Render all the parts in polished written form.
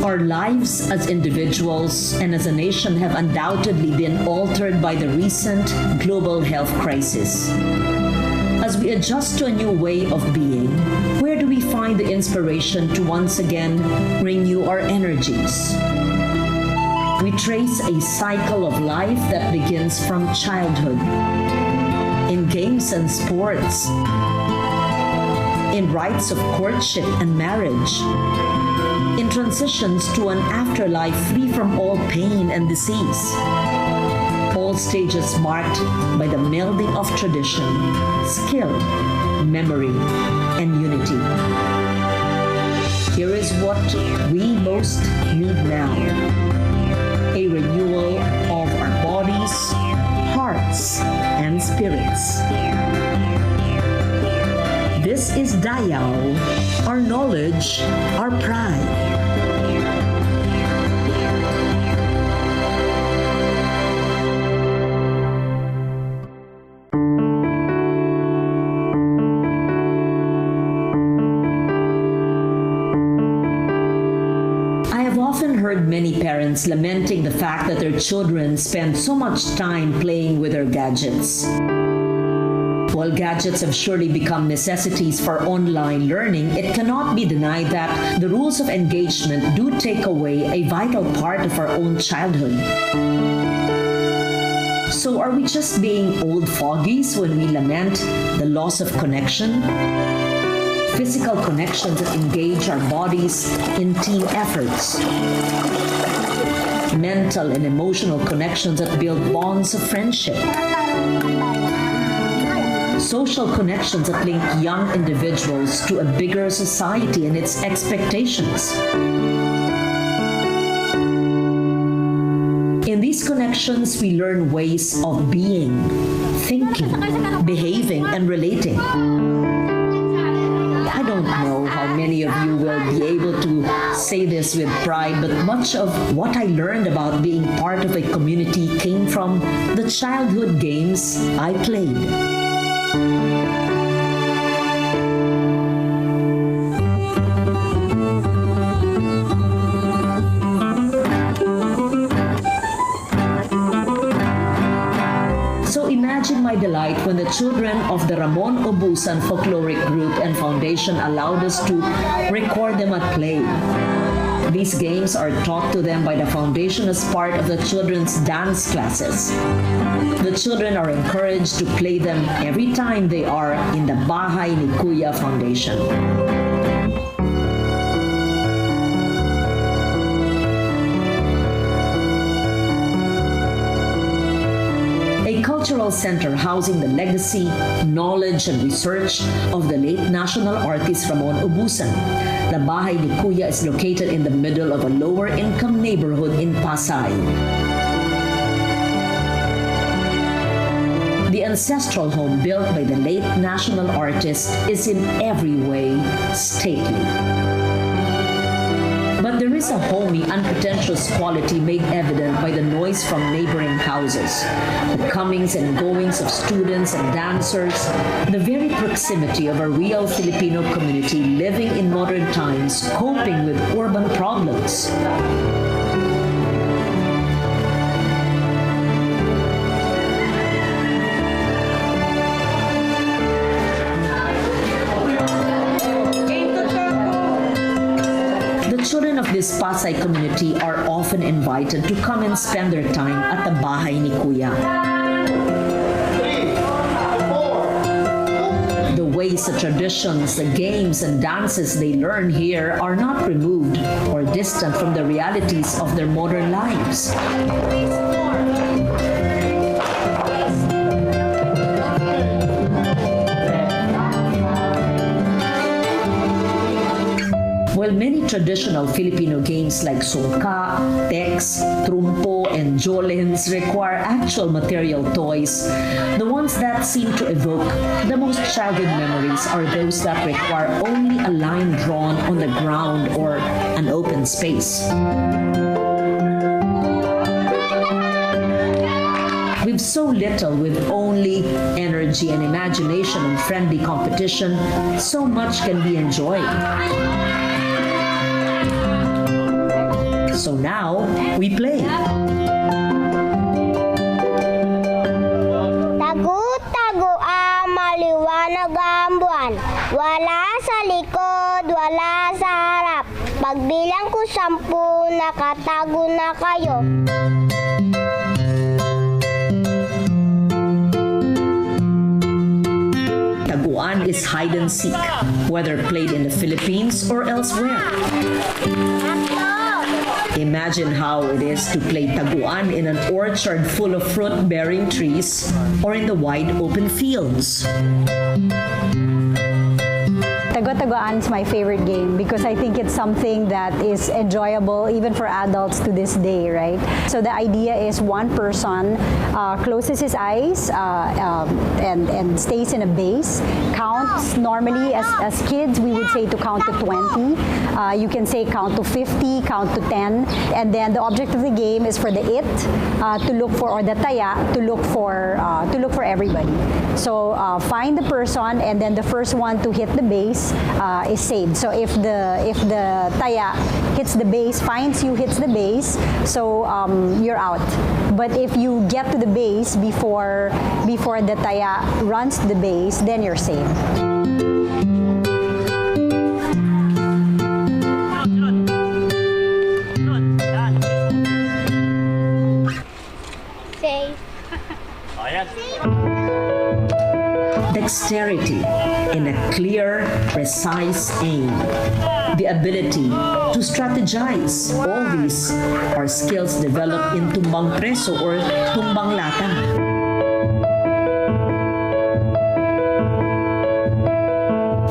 Our lives as individuals and as a nation have undoubtedly been altered by the recent global health crisis. As we adjust to a new way of being, where do we find the inspiration to once again renew our energies? We trace a cycle of life that begins from childhood, in games and sports, in rites of courtship and marriage, in transitions to an afterlife free from all pain and disease. All stages marked by the melding of tradition, skill, memory, and unity. Here is what we most need now: a renewal of our bodies, hearts, and spirits. This is Dayaw, our knowledge, our pride. Many parents lamenting the fact that their children spend so much time playing with their gadgets. While gadgets have surely become necessities for online learning, it cannot be denied that the rules of engagement do take away a vital part of our own childhood. So are we just being old fogies when we lament the loss of connection? Physical connections that engage our bodies in team efforts. Mental and emotional connections that build bonds of friendship. Social connections that link young individuals to a bigger society and its expectations. In these connections, we learn ways of being, thinking, behaving, and relating. I don't know how many of you will be able to say this with pride, but much of what I learned about being part of a community came from the childhood games I played. Imagine my delight when the children of the Ramon Obusan Folkloric Group and Foundation allowed us to record them at play. These games are taught to them by the foundation as part of the children's dance classes. The children are encouraged to play them every time they are in the Bahay ni Kuya Foundation. Cultural center housing the legacy, knowledge, and research of the late national artist Ramon Obusan. The Bahay ni Kuya is located in the middle of a lower-income neighborhood in Pasay. The ancestral home built by the late national artist is in every way stately. But there is a homey, unpretentious quality made evident by the noise from neighboring houses, the comings and goings of students and dancers, the very proximity of a real Filipino community living in modern times, coping with urban problems. Children of this Pasay community are often invited to come and spend their time at the Bahay ni Kuya. The ways, the traditions, the games and dances they learn here are not removed or distant from the realities of their modern lives. While many traditional Filipino games like sungka, tex, trumpo, and jolens require actual material toys, the ones that seem to evoke the most childhood memories are those that require only a line drawn on the ground or an open space. With so little, with only energy and imagination and friendly competition, so much can be enjoyed. So now, we play. Tagu-tagu maliwanag ang buwan. Wala sa likod, wala sa harap. Pagbilang ko 10, nakatago na kayo. Taguan is hide and seek, whether played in the Philippines or elsewhere. Imagine how it is to play taguan in an orchard full of fruit-bearing trees or in the wide open fields. Tagu-taguan is my favorite game because I think it's something that is enjoyable even for adults to this day, right? So the idea is one person closes his eyes and stays in a base, counts normally as kids we would say to count to 20. You can say count to 50, count to 10, and then the object of the game is for the to look for, or the taya to look for everybody. So find the person, and then the first one to hit the base is saved. So if the taya hits the base, finds you, hits the base, so you're out. But if you get to the base before the taya runs to the base, then you're saved. Dexterity in a clear, precise aim. The ability to strategize. All these are skills developed in tumbang preso or tumbang lata.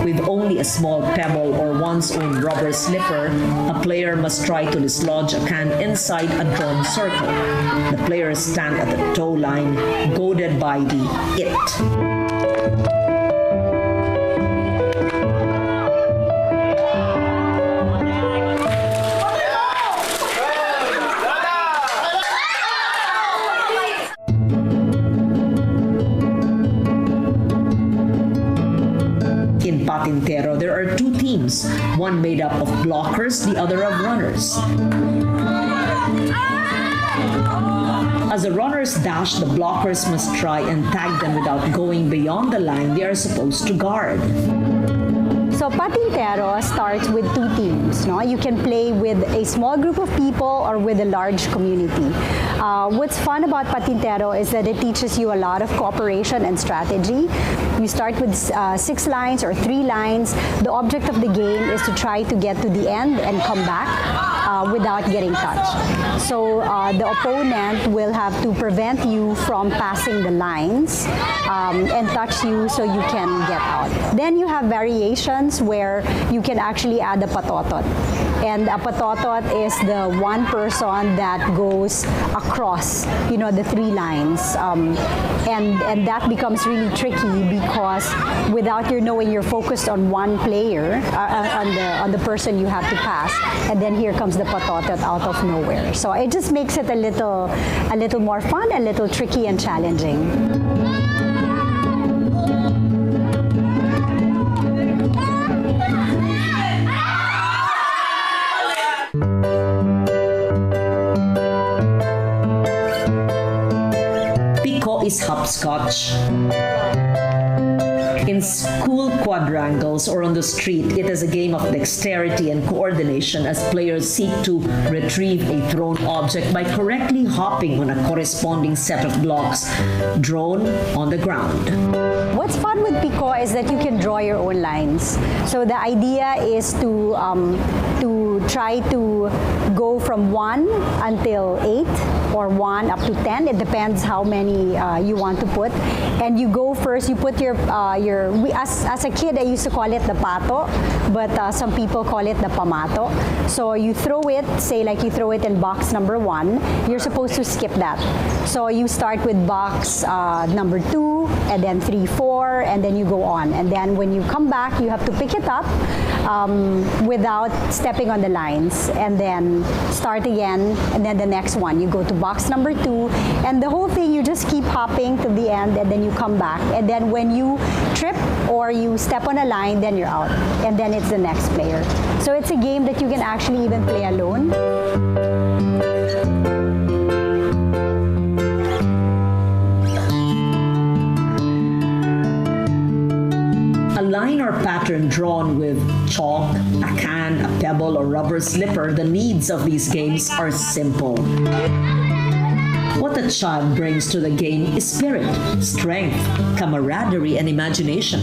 With only a small pebble or one's own rubber slipper, a player must try to dislodge a can inside a drawn circle. The players stand at the toe line, goaded by the it. In Patintero, there are two teams, one made up of blockers, the other of runners. As the runners dash, the blockers must try and tag them without going beyond the line they are supposed to guard. So Patintero starts with two teams. No? You can play with a small group of people or with a large community. What's fun about Patintero is that it teaches you a lot of cooperation and strategy. You start with 6 lines or 3 lines. The object of the game is to try to get to the end and come back without getting touched. So the opponent will have to prevent you from passing the lines and touch you so you can get out. Then you have variations where you can actually add a patotot. And a patotot is the one person that goes across, the 3 lines. And that becomes really tricky because without your knowing, you're focused on one player, on the person you have to pass, and then here comes the patotot out of nowhere. So it just makes it a little more fun, a little tricky and challenging. Is hopscotch. In school quadrangles or on the street, it is a game of dexterity and coordination as players seek to retrieve a thrown object by correctly hopping on a corresponding set of blocks drawn on the ground. What's fun with Pico is that you can draw your own lines. So the idea is to try to go from 1 until 8 or 1 up to 10. It depends how many you want to put. And you go first, you put your as a kid I used to call it the pato, but some people call it the pamato. So you throw it, say like you throw it in box number 1, you're supposed to skip that. So you start with box number 2, and then 3, 4, and then you go on. And then when you come back, you have to pick it up without stepping on the lines, and then start again, and then the next one. You go to box number 2, and the whole thing, you just keep hopping to the end, and then you come back. And then when you trip, or you step on a line, then you're out. And then it's the next player. So it's a game that you can actually even play alone. A line or pattern drawn with chalk, a can, a pebble, or rubber slipper, the needs of these games are simple. What a child brings to the game is spirit, strength, camaraderie, and imagination.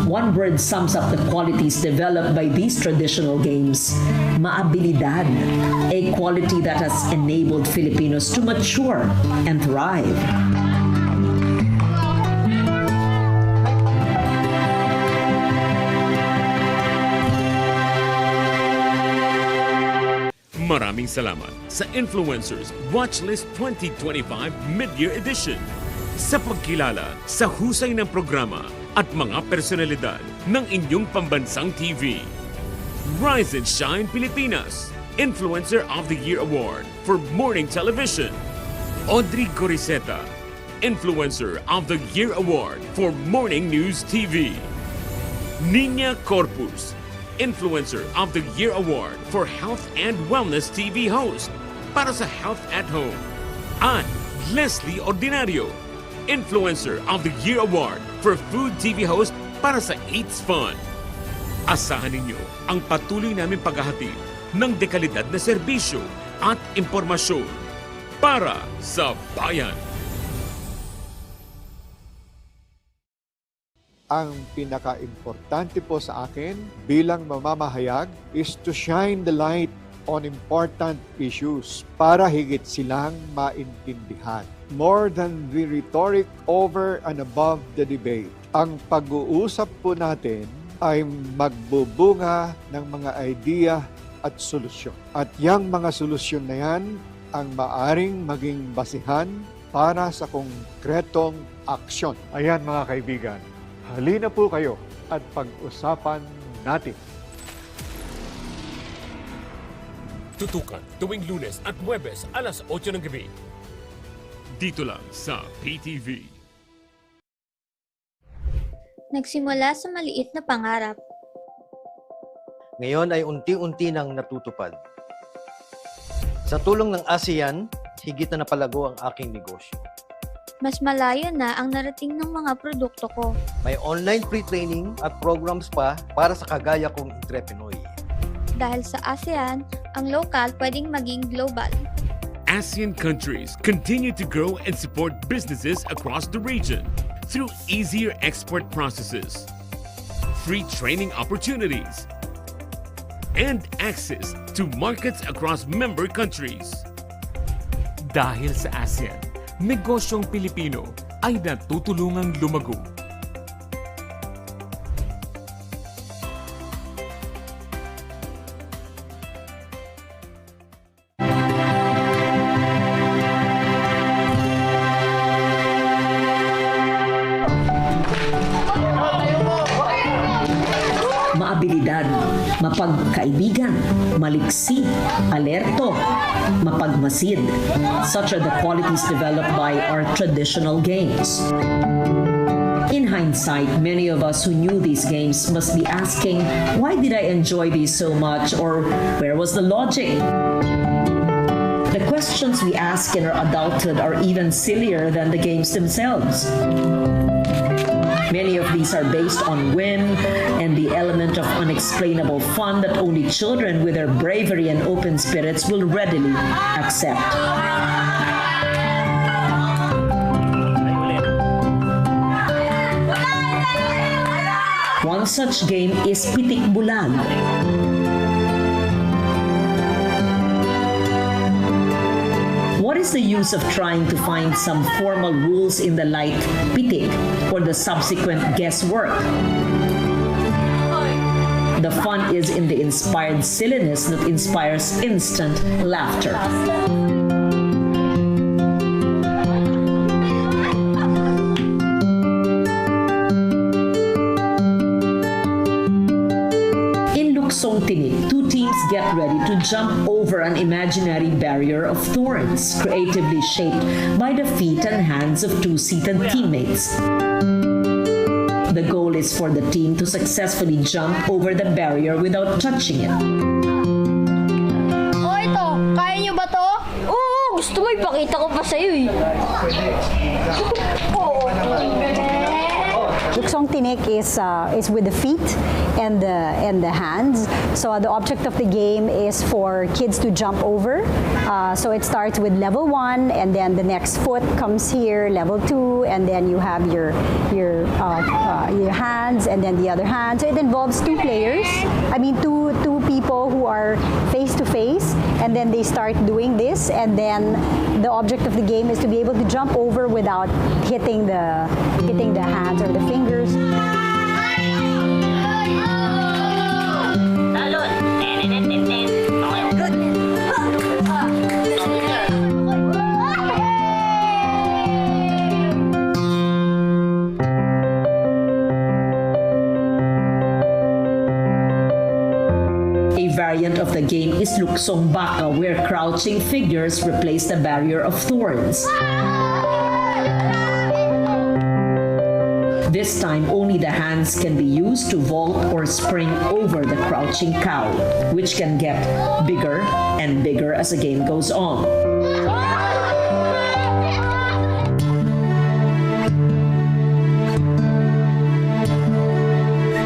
One word sums up the qualities developed by these traditional games: maabilidad, a quality that has enabled Filipinos to mature and thrive. Maraming salamat sa Influencers Watchlist 2025 Mid-Year Edition sa pagkilala sa husay ng programa at mga personalidad ng inyong pambansang TV. Rise and Shine Pilipinas Influencer of the Year Award for Morning Television. Audrey Coriseta Influencer of the Year Award for Morning News TV. Nina Corpus Influencer of the Year Award for Health and Wellness TV Host para sa Health at Home. At Leslie Ordinario, Influencer of the Year Award for Food TV Host para sa Eats Fun. Asahan ninyo ang patuloy namin paghahatid ng dekalidad na serbisyo at impormasyon para sa bayan. Ang pinaka-importante po sa akin bilang mamamahayag is to shine the light on important issues para higit silang maintindihan. More than the rhetoric, over and above the debate. Ang pag-uusap po natin ay magbubunga ng mga idea at solusyon. At yang mga solusyon na yan ang maaring maging basihan para sa konkretong aksyon. Ayan mga kaibigan. Halina po kayo at pag-usapan natin. Tutukan tuwing Lunes at Huwebes alas 8 ng gabi. Dito lang sa PTV. Nagsimula sa maliit na pangarap. Ngayon ay unti-unti nang natutupad. Sa tulong ng ASEAN, higit na napalago ang aking negosyo. Mas malayo na ang narating ng mga produkto ko. May online pre-training at programs pa para sa kagaya kong entrepreneur. Dahil sa ASEAN, ang local pwedeng maging global. ASEAN countries continue to grow and support businesses across the region through easier export processes, free training opportunities, and access to markets across member countries. Dahil sa ASEAN, negosyong Pilipino ay natutulungang lumago. Maabilidad, mapagkaibigan, maliksi, alerto, mapagmasid. Such are the qualities developed by our traditional games. In hindsight, many of us who knew these games must be asking, why did I enjoy these so much, or where was the logic? The questions we ask in our adulthood are even sillier than the games themselves. Many of these are based on whim and the element of unexplainable fun that only children with their bravery and open spirits will readily accept. One such game is Pitik Bulag. What is the use of trying to find some formal rules in the light pitik for the subsequent guesswork? The fun is in the inspired silliness that inspires instant laughter. Two teams get ready to jump over an imaginary barrier of thorns, creatively shaped by the feet and hands of two seated teammates. The goal is for the team to successfully jump over the barrier without touching it. Oh, ito. Kaya nyo ba to? Oo, gusto mo ipakita ko pa sa'yo eh. Luksong tinik is with the feet and the hands. So the object of the game is for kids to jump over. So it starts with level 1, and then the next foot comes here, level 2, and then you have your hands, and then the other hand. So it involves two players. I mean, two people who are face to face, and then they start doing this, and then the object of the game is to be able to jump over without hitting the hands or the fingers. A variant of the game is Luksong Baka, where crouching figures replace the barrier of thorns. This time, only the hands can be used to vault or spring over the crouching cow, which can get bigger and bigger as the game goes on.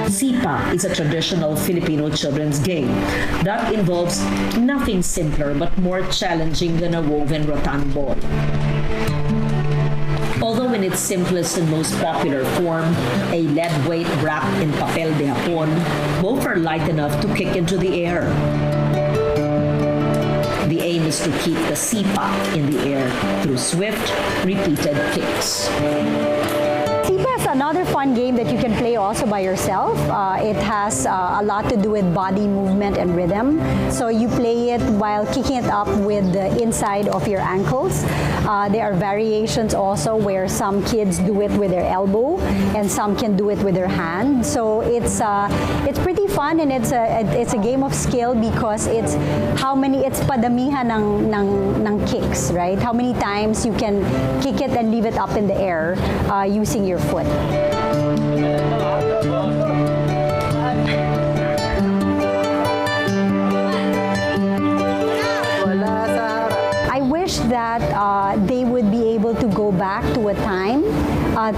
Sipa is a traditional Filipino children's game that involves nothing simpler but more challenging than a woven rattan ball. Although in its simplest and most popular form, a lead weight wrapped in papel de hapon, both are light enough to kick into the air. The aim is to keep the sipa in the air through swift, repeated kicks. Sipa is another fun game that you can play also by yourself. It has a lot to do with body movement and rhythm. So you play it while kicking it up with the inside of your ankles. There are variations also where some kids do it with their elbow and some can do it with their hand. So it's pretty fun, and it's a game of skill because it's padamihan ng kicks, right? How many times you can kick it and leave it up in the air using your foot. I wish that they would be able to go back to a time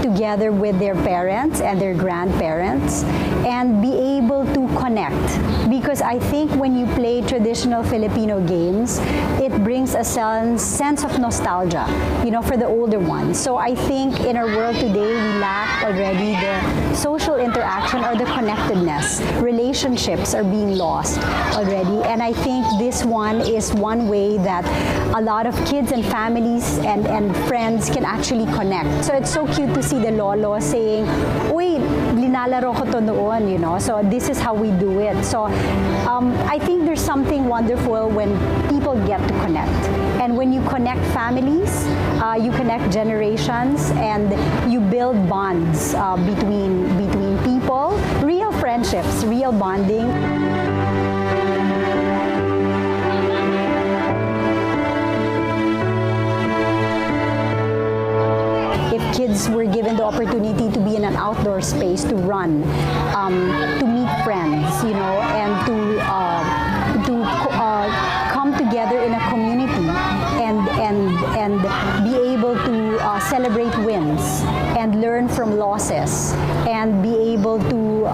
together with their parents and their grandparents and be able to connect. Because I think when you play traditional Filipino games, it brings a sense of nostalgia, for the older ones. So I think in our world today, we lack already the social interaction or the connectedness. Relationships are being lost already. And I think this one is one way that a lot of kids and families and friends can actually connect. So it's so cute to see the lolo saying, "Uy, linalaro ko to noon," So this is how we do it. So I think there's something wonderful when people get to connect. And when you connect families, you connect generations, and you build bonds between people, real friendships, real bonding. Kids were given the opportunity to be in an outdoor space, to run, to meet friends, and to come together in a community and be able to celebrate wins and learn from losses and be able to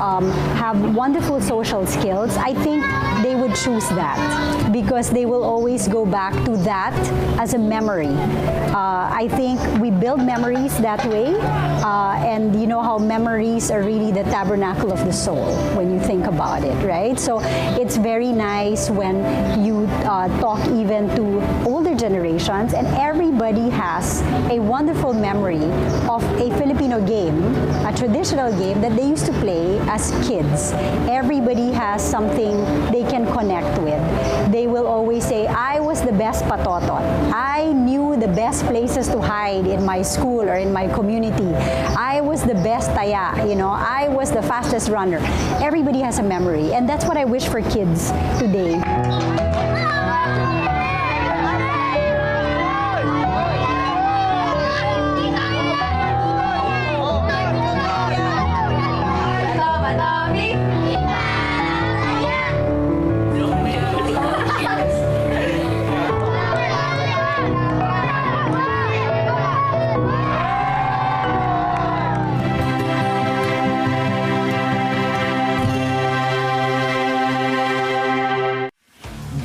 have wonderful social skills. I think they would choose that because they will always go back to that as a memory. I think we build memories that way, and you know how memories are really the tabernacle of the soul when you think about it, right? So it's very nice when you talk even to older generations, and everybody has a wonderful memory of a Filipino game, a traditional game that they used to play as kids. Everybody has something they can connect with. They will always say, "I was the best patotot. I knew the best places to hide in my school or in my community. I was the best taya, I was the fastest runner." Everybody has a memory, and that's what I wish for kids today.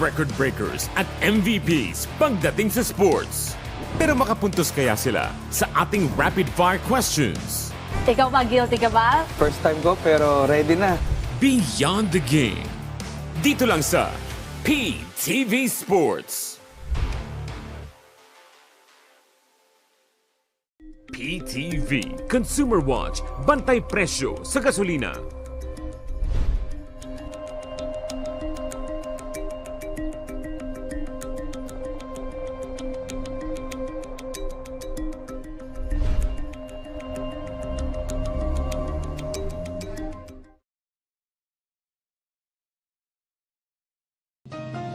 Record breakers at MVPs pagdating sa sports. Pero makapuntos kaya sila sa ating rapid fire questions? Ikaw ba, guilty ka ba? First time ko pero ready na. Beyond the game. Dito lang sa PTV Sports. PTV Consumer Watch, bantay presyo sa gasolina.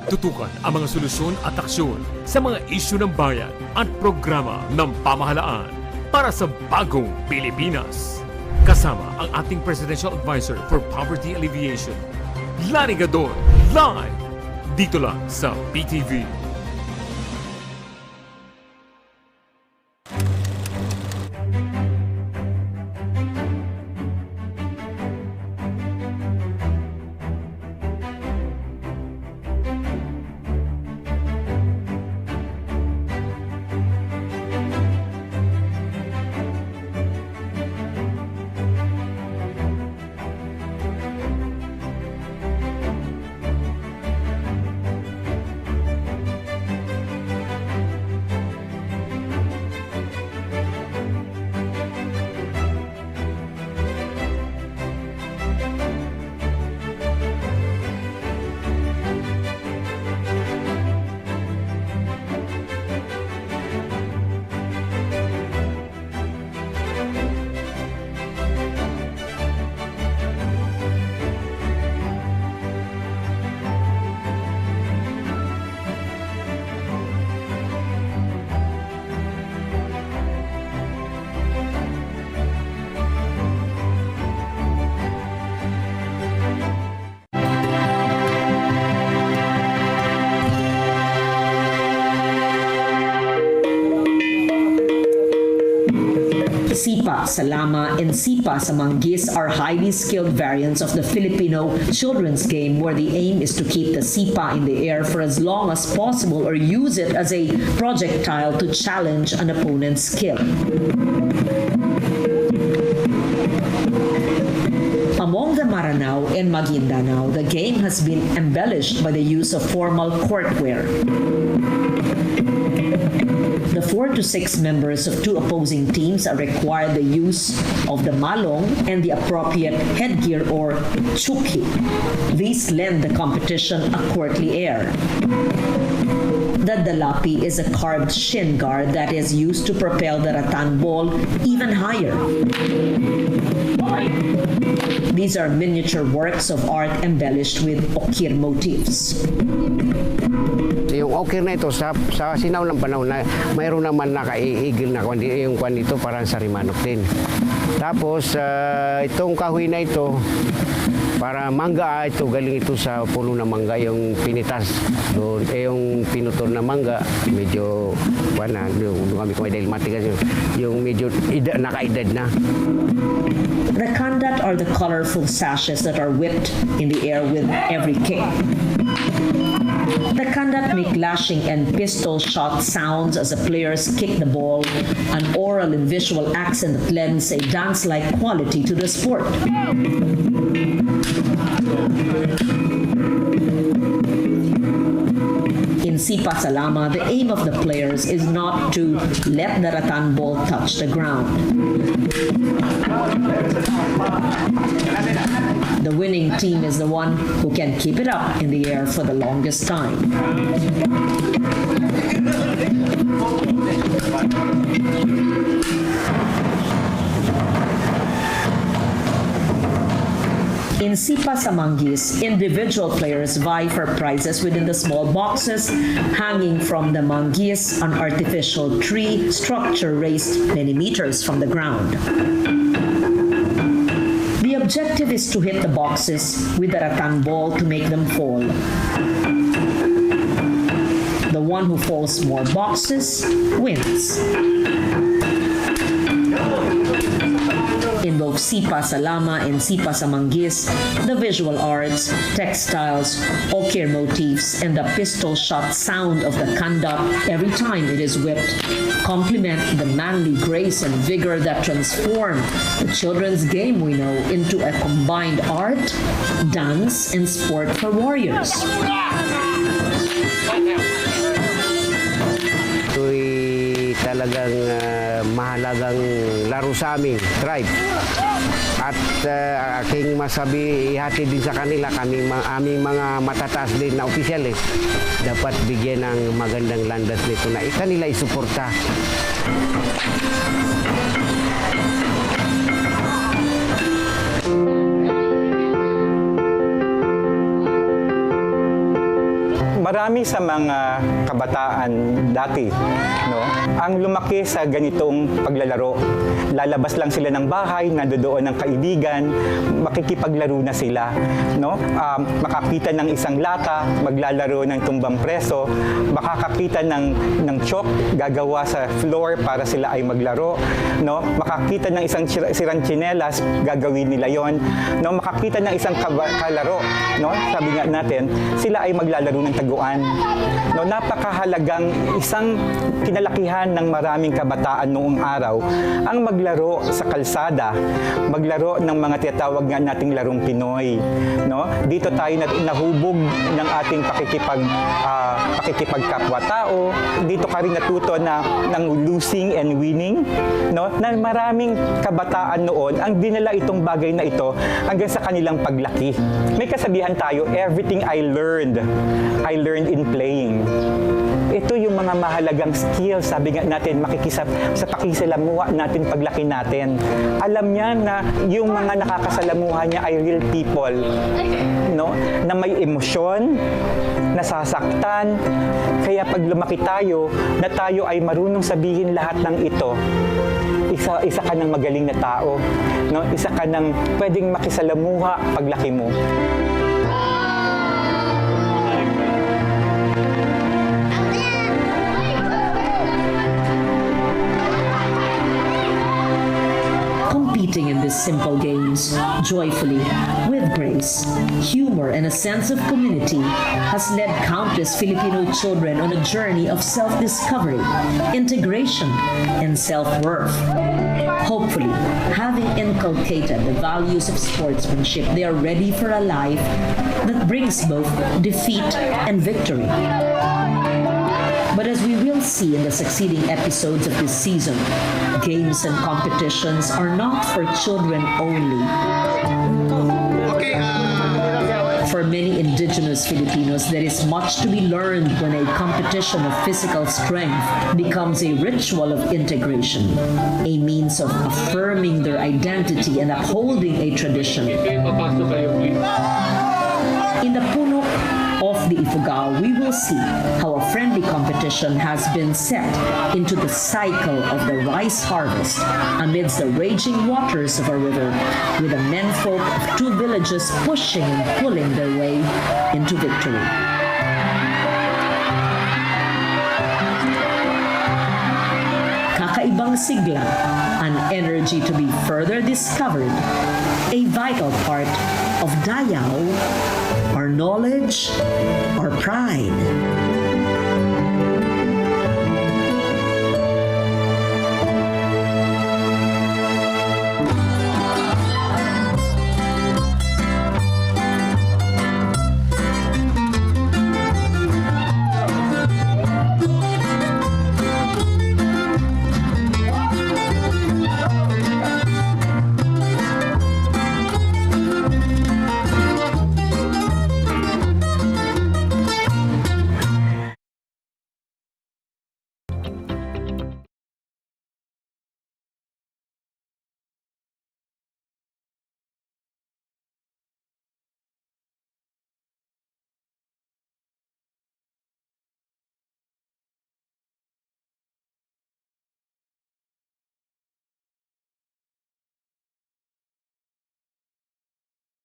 Tutukan ang mga solusyon at aksyon sa mga isyu ng bayan at programa ng pamahalaan para sa bagong Pilipinas. Kasama ang ating Presidential Advisor for Poverty Alleviation, Lani Gadon, live dito lang sa PTV. Sipa, Salama, and Sipa Samanggis are highly skilled variants of the Filipino children's game where the aim is to keep the Sipa in the air for as long as possible or use it as a projectile to challenge an opponent's skill. Among the Maranao and Maguindanao, the game has been embellished by the use of formal courtwear. The 4 to 6 members of two opposing teams are required the use of the malong and the appropriate headgear or chuki. These lend the competition a courtly air. The dalapi is a carved shin guard that is used to propel the rattan ball even higher. These are miniature works of art embellished with okir motifs. Yung okir na ito, sa sinaw ng panahon na mayroon naman nakaiigil na yung kwan dito parang sa rimanok din. Tapos, itong kahoy na ito, para mangga, ito galing ito sa puno ng mangga, yung pinitas doon. Yung pinutol na mangga, medyo, doon kami kumay dahil matigas yung medyo nakaedad na. The kandat are the colorful sashes that are whipped in the air with every kick. The kandat make lashing and pistol shot sounds as the players kick the ball, an oral and visual accent that lends a dance-like quality to the sport. In Sipa Salama, the aim of the players is not to let the rattan ball touch the ground. The winning team is the one who can keep it up in the air for the longest time. In Sipa Samanggis, individual players vie for prizes within the small boxes hanging from the manggis, an artificial tree structure raised many meters from the ground. The objective is to hit the boxes with a rattan ball to make them fall. The one who falls more boxes wins. In both Sipa sa Lama and Sipa sa Manggis, the visual arts, textiles, ochre motifs, and the pistol shot sound of the kanda every time it is whipped complement the manly grace and vigor that transform the children's game we know into a combined art, dance, and sport for warriors. Ito'y talagang mahalagang laro sa aming tribe. At aking masabi, ihati din sa kanila, aming mga matataas din na opisyalis, dapat bigyan ng magandang landas nito na kanila isuporta. Marami sa mga kabataan dati, no, ang lumaki sa ganitong paglalaro. Lalabas lang sila ng bahay, nandoon ng kaibigan, makikipaglaro na sila, no? Makakita ng isang lata, maglalaro ng tumbang preso, makakakita ng chalk, gagawa sa floor para sila ay maglaro, no? Makakita ng isang sirang tsinelas, gagawin nila yon, no? Makakita ng isang kalaro, no? Sabi nga natin, sila ay maglalaro ng taguan. No, napakahalagang isang kinalakihan ng maraming kabataan noong araw ang maglaro sa kalsada, maglaro ng mga tinatawag nga nating larong Pinoy. No? Dito tayo nahubog ng ating pakikipagkapwa-tao. Dito ka rin natuto ng losing and winning. No? Na maraming kabataan noon ang dinala itong bagay na ito hanggang sa kanilang paglaki. May kasabihan tayo, everything I learned in playing. Ito yung mga mahalagang skills, sabi nga natin, sa pakisalamuha natin paglaki natin. Alam niya na yung mga nakakasalamuha niya ay real people, no? Na may emosyon, nasasaktan. Kaya pag lumaki tayo, na tayo ay marunong sabihin lahat ng ito, isa ka ng magaling na tao, no? Isa ka ng pwedeng makisalamuha paglaki mo. Competing in these simple games joyfully, with grace, humor, and a sense of community has led countless Filipino children on a journey of self-discovery, integration, and self-worth. Hopefully, having inculcated the values of sportsmanship, they are ready for a life that brings both defeat and victory. But as we will see in the succeeding episodes of this season, games and competitions are not for children only. For many indigenous Filipinos, there is much to be learned when a competition of physical strength becomes a ritual of integration, a means of affirming their identity and upholding a tradition. In the puno of the Ifugao, we will see how a friendly competition has been set into the cycle of the rice harvest amidst the raging waters of a river, with the menfolk of two villages pushing and pulling their way into victory. Kakaibang sigla, an energy to be further discovered, a vital part of Dayaw, our knowledge, our pride.